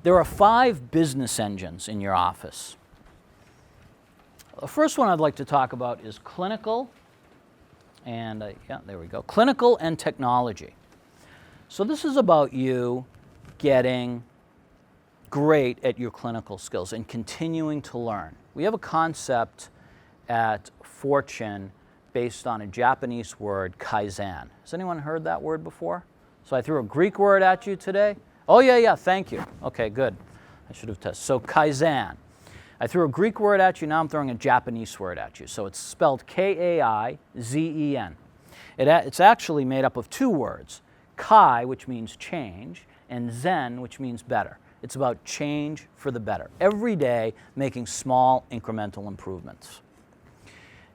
There are 5 business engines in your office. The first one I'd like to talk about is clinical, and there we go, clinical and technology. So this is about you getting great at your clinical skills and continuing to learn. We have a concept at Fortune based on a Japanese word, kaizen. Has anyone heard that word before? So I threw a Greek word at you today. Oh yeah, thank you. Okay, good. I should have tested. So kaizen. I threw a Greek word at you, now I'm throwing a Japanese word at you. So it's spelled K-A-I-Z-E-N. It's actually made up of 2 words, kai, which means change, and zen, which means better. It's about change for the better. Every day, making small incremental improvements.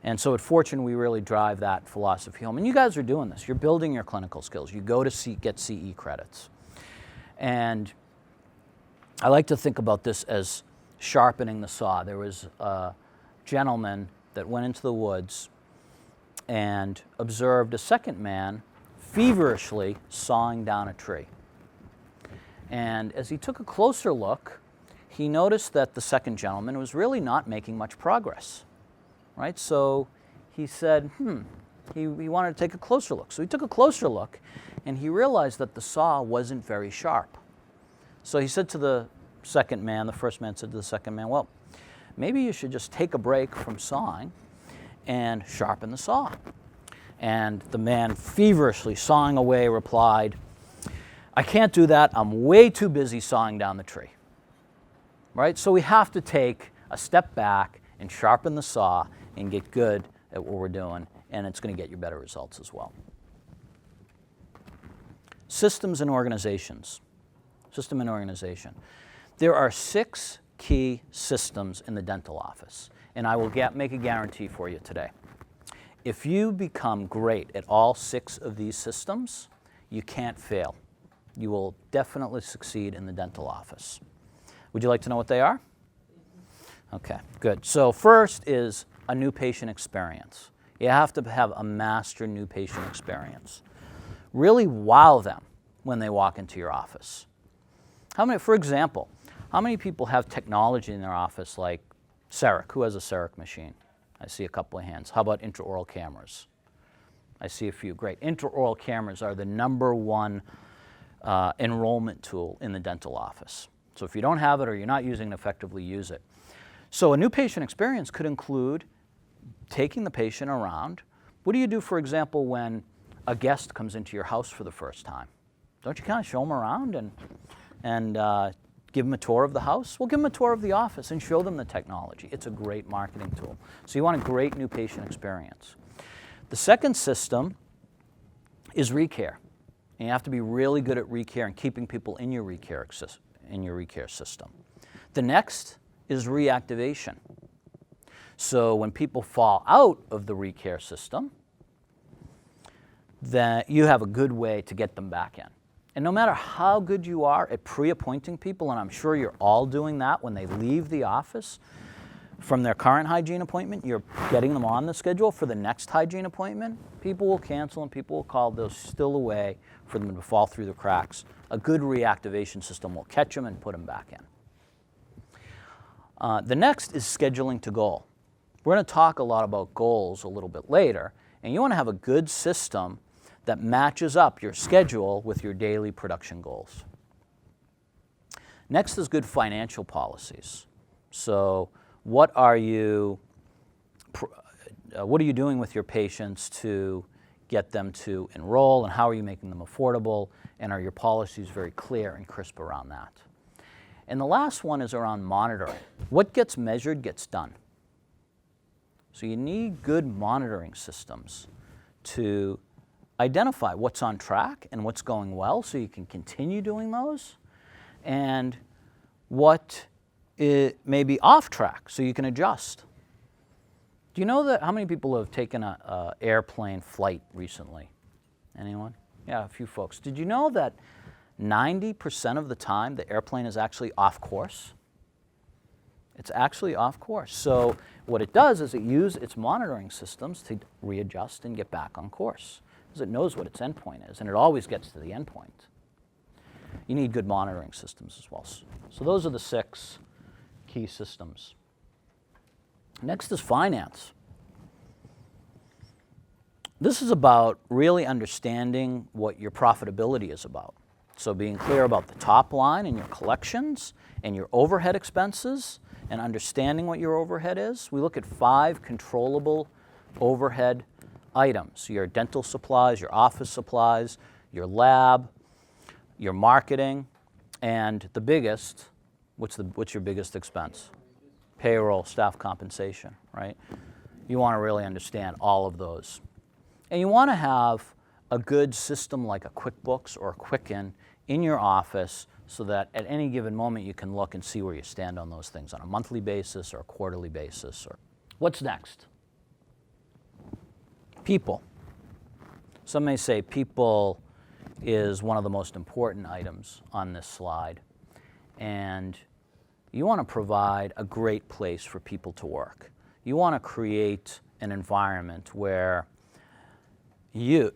And so at Fortune, we really drive that philosophy home. And you guys are doing this. You're building your clinical skills. You go to get CE credits. And I like to think about this as sharpening the saw. There was a gentleman that went into the woods and observed a second man feverishly sawing down a tree. And as he took a closer look, he noticed that the second gentleman was really not making much progress, right? So he said, he wanted to take a closer look. So he took a closer look, and he realized that the saw wasn't very sharp. So he said to the second man, the first man said to the second man, well, maybe you should just take a break from sawing and sharpen the saw. And the man feverishly sawing away replied, I can't do that, I'm way too busy sawing down the tree. Right? So we have to take a step back and sharpen the saw and get good at what we're doing, and it's going to get you better results as well. Systems and organizations. System and organization. There are 6 key systems in the dental office, and I will make a guarantee for you today. If you become great at all 6 of these systems, you can't fail. You will definitely succeed in the dental office. Would you like to know what they are? Okay, good. So first is a new patient experience. You have to have a master new patient experience. Really wow them when they walk into your office. For example, how many people have technology in their office like CEREC? Who has a CEREC machine? I see a couple of hands. How about intraoral cameras? I see a few. Great. Intraoral cameras are the #1 enrollment tool in the dental office. So if you don't have it or you're not using it effectively, use it. So a new patient experience could include taking the patient around. What do you do, for example, when a guest comes into your house for the first time? Don't you kind of show them around and give them a tour of the house? Well, give them a tour of the office and show them the technology. It's a great marketing tool. So you want a great new patient experience. The second system is ReCare. And you have to be really good at ReCare and keeping people in your ReCare system. The next is reactivation. So when people fall out of the ReCare system, then you have a good way to get them back in. And no matter how good you are at pre-appointing people, and I'm sure you're all doing that when they leave the office from their current hygiene appointment, you're getting them on the schedule for the next hygiene appointment, people will cancel and people will call. There's still a way for them to fall through the cracks. A good reactivation system will catch them and put them back in. The next is scheduling to goal. We're going to talk a lot about goals a little bit later, and you want to have a good system that matches up your schedule with your daily production goals. Next is good financial policies. So what are you doing with your patients to get them to enroll, and how are you making them affordable, and are your policies very clear and crisp around that? And the last one is around monitoring. What gets measured gets done. So you need good monitoring systems to identify what's on track and what's going well so you can continue doing those, and what may be off track so you can adjust. Do you know that how many people have taken an airplane flight recently? Anyone? Yeah, a few folks. Did you know that 90% of the time the airplane is actually off course? It's actually off course. So what it does is it uses its monitoring systems to readjust and get back on course, because it knows what its endpoint is, and it always gets to the endpoint. you need good monitoring systems as well. So those are the 6 key systems. Next is finance. This is about really understanding what your profitability is about. So being clear about the top line and your collections and your overhead expenses and understanding what your overhead is. We look at 5 controllable overhead items: your dental supplies, your office supplies, your lab, your marketing, and the biggest, what's your biggest expense? Payroll, staff compensation, right? You want to really understand all of those. And you want to have a good system like a QuickBooks or a Quicken in your office so that at any given moment you can look and see where you stand on those things on a monthly basis or a quarterly basis. What's next? People. Some may say people is one of the most important items on this slide. And you want to provide a great place for people to work. You want to create an environment where you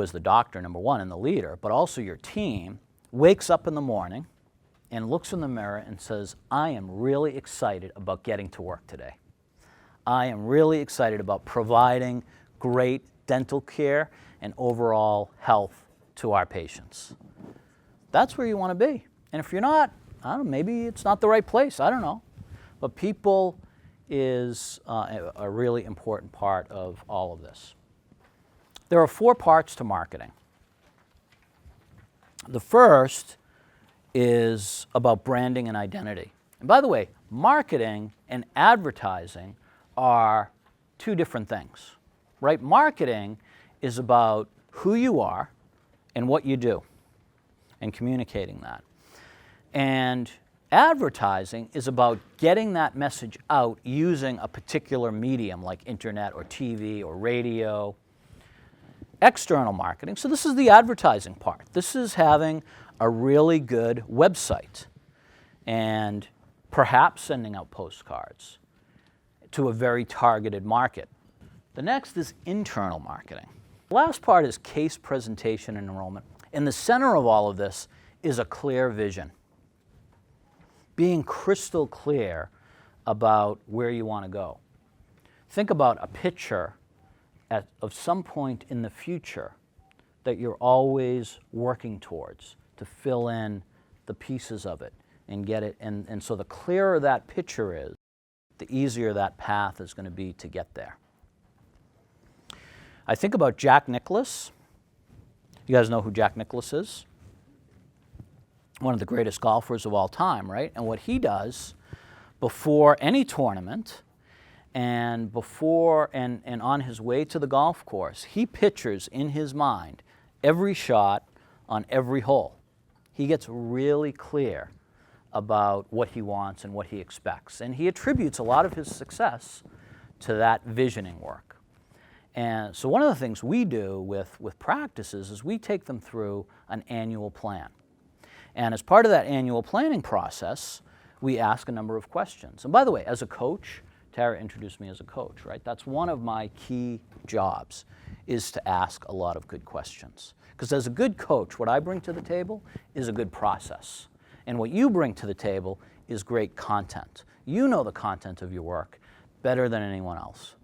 as the doctor, number one, and the leader, but also your team, wakes up in the morning and looks in the mirror and says, I am really excited about getting to work today. I am really excited about providing great dental care and overall health to our patients. That's where you want to be. And if you're not, I don't know, maybe it's not the right place, I don't know. But people is a really important part of all of this. There are 4 parts to marketing. The first is about branding and identity. And by the way, marketing and advertising are 2 different things, right? Marketing is about who you are and what you do and communicating that. And advertising is about getting that message out using a particular medium like internet or TV or radio. External marketing, so this is the advertising part. This is having a really good website and perhaps sending out postcards to a very targeted market. The next is internal marketing. The last part is case presentation and enrollment. In the center of all of this is a clear vision. Being crystal clear about where you want to go. Think about a picture of some point in the future that you're always working towards to fill in the pieces of it and get it. And so the clearer that picture is, the easier that path is going to be to get there. I think about Jack Nicklaus. You guys know who Jack Nicklaus is? One of the greatest golfers of all time, right? And what he does before any tournament and on his way to the golf course, he pictures in his mind every shot on every hole. He gets really clear about what he wants and what he expects. And he attributes a lot of his success to that visioning work. And so one of the things we do with practices is we take them through an annual plan. And as part of that annual planning process, we ask a number of questions. And by the way, as a coach, Tara introduced me as a coach, right? That's one of my key jobs, is to ask a lot of good questions. Because as a good coach, what I bring to the table is a good process. And what you bring to the table is great content. You know the content of your work better than anyone else.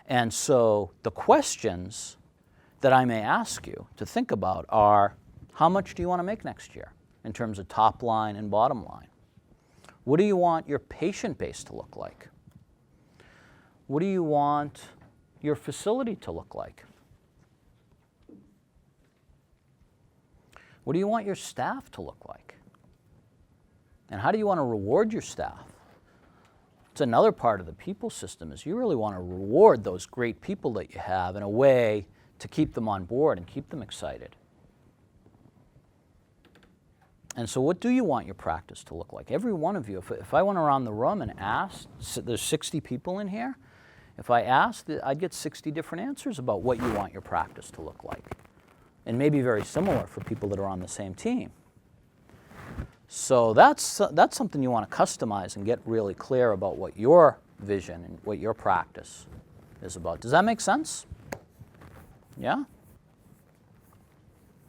And so the questions that I may ask you to think about are, how much do you want to make next year in terms of top line and bottom line? What do you want your patient base to look like? What do you want your facility to look like? What do you want your staff to look like? And how do you want to reward your staff? It's another part of the people system, is you really want to reward those great people that you have in a way to keep them on board and keep them excited. And so what do you want your practice to look like? Every one of you, if I went around the room and asked, there's 60 people in here, if I asked, I'd get 60 different answers about what you want your practice to look like. And maybe very similar for people that are on the same team. So that's something you want to customize and get really clear about what your vision and what your practice is about. Does that make sense? Yeah?